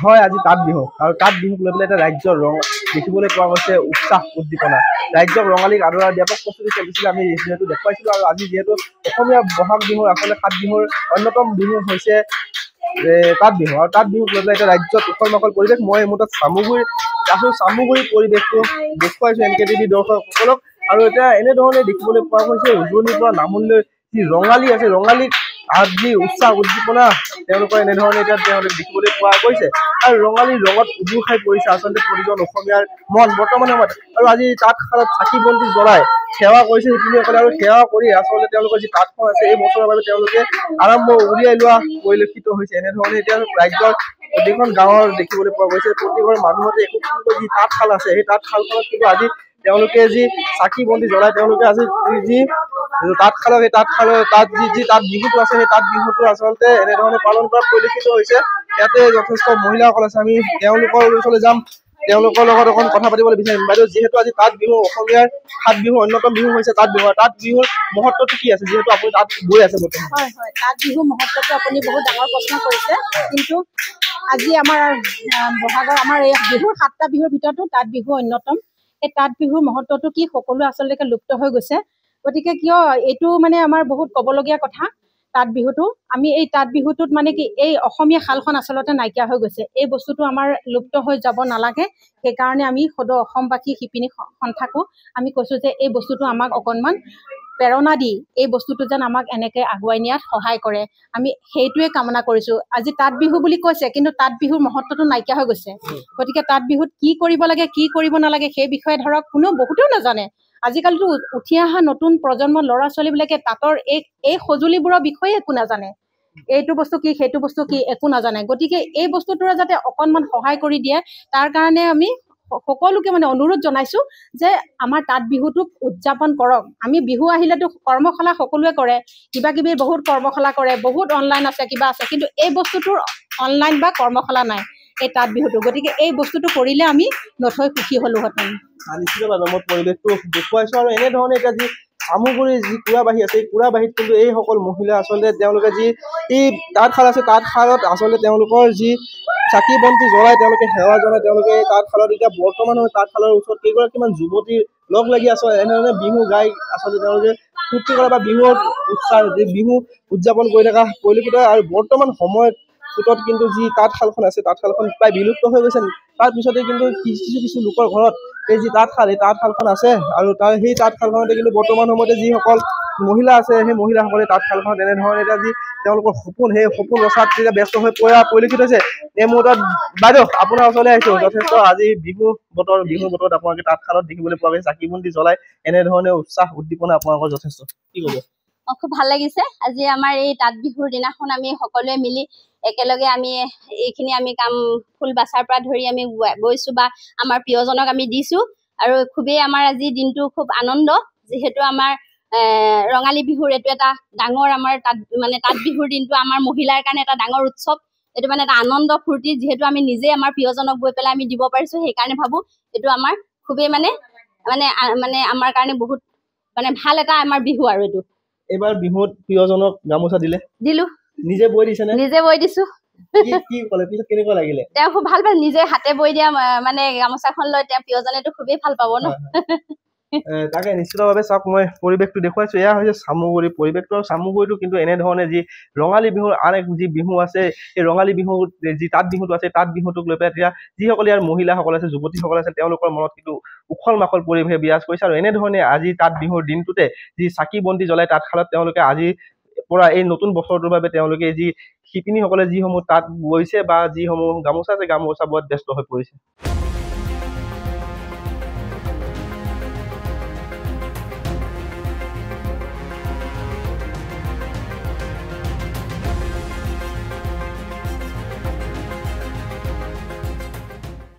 হয় আজি তাঁত বিহু আৰু তাঁত বিহুক লৈ পেলাই এটা ৰাজ্যৰ ৰং দেখিবলৈ পোৱা গৈছে উৎসাহ উদ্দীপনা ৰাজ্যক ৰঙালীক আদৰাৰ ব্যাপক প্ৰস্তুতি চলিছিলে আমি যিহেতু দেখুৱাইছিলো আৰু আজি যিহেতু অসমীয়া বহাগ বিহুৰ আচলতে ৭ বিহুৰ অন্যতম বিহু হৈছে তাঁত বিহু আৰু তাঁত বিহুক লৈ পেলাই এতিয়া ৰাজ্যত উখল মাখল পৰিৱেশ মই এই মুহূৰ্তত চামুগুৰিৰ পৰিৱেশটো দেখুৱাইছো NKTV দৰ্শকসকলক আৰু এতিয়া এনেধৰণে দেখিবলৈ পোৱা গৈছে উজনিৰ পৰা নামনিলৈ যি ৰঙালী আছে ৰঙালীক আজি উৎসাহ উদ্দীপনা তেওঁলোকৰ এনেধৰণে এতিয়া তেওঁলোকে দেখিবলৈ পোৱা গৈছে আৰু ৰঙালীৰ ৰঙত উজু খাই পৰিছে আচলতে প্ৰতিজন অসমীয়াৰ মন বৰ্তমান সময়ত আৰু আজি তাঁতশালত চাকি বন্তি জ্বলাই সেৱা কৰিছে শিপিনীসকলে আৰু সেৱা কৰি আচলতে তেওঁলোকৰ যি তাঁতখন আছে এই বছৰৰ বাবে তেওঁলোকে আৰম্ভ উলিয়াই লোৱা পৰিলক্ষিত হৈছে এনেধৰণে এতিয়া ৰাজ্যৰ প্ৰতিখন গাঁৱৰ দেখিবলৈ পোৱা গৈছে প্ৰতিঘৰ মানুহতে একোখনকৈ যি তাঁতশাল আছে সেই তাঁতশালখনত কিন্তু আজি তেওঁলোকে যি চাকি বন্তি জ্বলাই তেওঁলোকে আজি যি তাঁতশালৰ সেই তাঁত যি তাঁত বিহুটো আছে সেই তাঁত বিহুটো আচলতে এনেধৰণে পালন কৰা পৰিলক্ষিত হৈছে ইয়াতে যথেষ্ট মহিলাসকল আছে আমি তেওঁলোকৰ ওচৰলৈ যাম তেওঁলোকৰ লগত অকণ কথা পাতিবলৈ বিচাৰিম বাইদেউ যিহেতু আজি তাঁত বিহু অসমীয়াৰ ৭ বিহুৰ অন্যতম বিহু হৈছে তাঁত বিহু তাঁত বিহুৰ মহত্বটো কি আছে যিহেতু আপুনি তাঁত বৈ আছে বৰ্তমান হয় তাঁত বিহুৰ মহত্বটো আপুনি বহুত ডাঙৰ প্ৰশ্ন কৰিছে কিন্তু আজি আমাৰ বহাগৰ আমাৰ এই বিহুৰ ৭টা বিহুৰ ভিতৰতো তাঁত বিহু অন্যতম এই তাঁত বিহুৰ মহত্বটো কি সকলো আচলতে লুপ্ত হৈ গৈছে গতিকে কিয় এইটো মানে আমাৰ বহুত ক'বলগীয়া কথা তাঁত বিহুটো আমি এই তাঁত বিহুটোত মানে কি এই অসমীয়া শালখন আচলতে নাইকিয়া হৈ গৈছে এই বস্তুটো আমাৰ লুপ্ত হৈ যাব নালাগে সেইকাৰণে আমি সদৌ অসমবাসী শিপিনী সন্থাকো আমি কৈছো যে এই বস্তুটো আমাক অকণমান প্ৰেৰণা দি এই বস্তুটো যেন আমাক এনেকৈ আগুৱাই নিয়াত সহায় কৰে আমি সেইটোৱে কামনা কৰিছোঁ আজি তাঁত বিহু বুলি কৈছে কিন্তু তাঁত বিহুৰ মহত্বটো নাইকিয়া হৈ গৈছে গতিকে তাঁত বিহুত কি কৰিব লাগে কি কৰিব নালাগে সেই বিষয়ে ধৰক বহুতেও নাজানে আজিকালিতো উঠি অহা নতুন প্ৰজন্মৰ ল'ৰা ছোৱালীবিলাকে তাঁতৰ এই সঁজুলিবোৰৰ বিষয়ে একো নাজানে এইটো বস্তু কি সেইটো বস্তু কি একো নাজানে গতিকে এই বস্তুটোৰে যাতে অকণমান সহায় কৰি দিয়ে তাৰ কাৰণে আমি সকলোকে মানে অনুৰোধ জনাইছো যে আমাৰ তাঁত বিহুটোক উদযাপন কৰক আমি বিহু আহিলেতো কৰ্মশালা সকলোৱে কৰে কিবা কিবি বহুত কৰ্মশালা কৰে বহুত অনলাইন আছে কিবা আছে কিন্তু এই বস্তুটোৰ অনলাইন বা কৰ্মশালা নাই এই তাঁত বিহুটো গতিকে এই বস্তুটো কৰিলে আমি নথৈ সুখী হলোহেঁতেন নিশ্চিতভাৱে মই পৰিৱেশটো দেখুৱাইছো আৰু এনেধৰণে এতিয়া যি চামুগুৰিৰ যি কুৰাবাহী আছে এই কুৰাবাহীত কিন্তু এইসকল মহিলা আচলতে তেওঁলোকে যি এই তাঁতশাল আছে তাঁতশালত আচলতে তেওঁলোকৰ যি চাকি বন্তি জ্বলাই তেওঁলোকে সেৱা জনাই তেওঁলোকে তাঁতশালত এতিয়া বৰ্তমান তাঁতশালৰ ওচৰত কেইগৰাকীমান যুৱতী লগ লাগি আচলতে এনেধৰণে বিহু গাই আচলতে তেওঁলোকে ফূৰ্তি কৰা বা বিহুৰ উৎসাহ বিহু উদযাপন কৰি থকা পৰিলক্ষিত আৰু বৰ্তমান সময়ত কিন্তু যি তাঁতশালখন আছে তাঁতশালখন প্ৰায় বিলুপ্ত হৈ গৈছে তাৰপিছতে কিন্তু কিছু লোকৰ ঘৰত এই যি তাঁতশাল এই তাঁতশালখন আছে আৰু তাৰ সেই তাঁতশালখনতে কিন্তু বৰ্তমান সময়তে যিসকল মহিলা আছে সেই মহিলাসকলে তাঁতশালখনত এনেধৰণে এতিয়া যি তেওঁলোকৰ সপোন সেই সপোন ৰচাত এতিয়া ব্যস্ত হৈ পৰা পৰিলক্ষিত হৈছে এই মুহূৰ্তত বাইদেউ আপোনাৰ ওচৰলৈ আহিছো যথেষ্ট আজি বিহুৰ বতৰত আপোনালোকে তাঁতশালত দেখিবলৈ পোৱা গৈছে চাকি বন্তি জ্বলাই এনেধৰণে উৎসাহ উদ্দীপনা আপোনালোকৰ যথেষ্ট কি ক'ব খুব ভাল লাগিছে আজি আমাৰ এই তাঁত বিহুৰ দিনাখন আমি সকলোৱে মিলি একেলগে আমি এইখিনি আমি কাম ফুল বাচাৰ পৰা ধৰি আমি বৈছো বা আমাৰ প্ৰিয়জনক আমি দিছো আৰু খুবেই আমাৰ আজি দিনটো খুব আনন্দ যিহেতু আমাৰ ৰঙালী বিহুৰ এইটো এটা ডাঙৰ আমাৰ তাঁত বিহুৰ দিনটো আমাৰ মহিলাৰ কাৰণে এটা ডাঙৰ উৎসৱ এইটো মানে এটা আনন্দ ফূৰ্তি যিহেতু আমি নিজে আমাৰ প্ৰিয়জনক গৈ পেলাই আমি দিব পাৰিছো সেইকাৰণে ভাবো এইটো আমাৰ খুবেই মানে আমাৰ কাৰণে বহুত মানে ভাল এটা আমাৰ বিহু আৰু এইটো এইবাৰ বিহুত প্ৰিয়জনক গামোচা দিলো নিজে বৈ দিছে নে নিজে বৈ দিছো কি ক'লে পিছত কেনেকুৱা লাগিলে তেওঁ খুব ভাল পায় নিজে হাতে বৈ দিয়া মানে গামোচাখন লৈ তেওঁ প্ৰিয়জনেতো খুবেই ভাল পাব ন তাকে নিশ্চিতভাৱে চাওক মই পৰিৱেশটো দেখুৱাইছো এয়া হৈছে চামুগুৰি পৰিৱেশটো আৰু চামুগুৰিটো কিন্তু এনেধৰণে যি ৰঙালী বিহুৰ আন এক যি বিহু আছে এই ৰঙালী বিহু যি তাঁত বিহুটো আছে তাঁত বিহুটোক লৈ পেলাই এতিয়া যিসকল ইয়াৰ মহিলাসকল আছে যুৱতীসকল আছে তেওঁলোকৰ মনত কিন্তু উখল মাখল পৰিৱেশে বিৰাজ কৰিছে আৰু এনেধৰণে আজি তাঁত বিহুৰ দিনটোতে যি চাকি বন্তি জ্বলাই তাঁতশালত তেওঁলোকে আজি পৰা এই নতুন বছৰটোৰ বাবে তেওঁলোকে যি শিপিনীসকলে যিসমূহ তাঁত বৈছে বা যিসমূহ গামোচা আছে গামোচা বোৱাত ব্যস্ত হৈ পৰিছে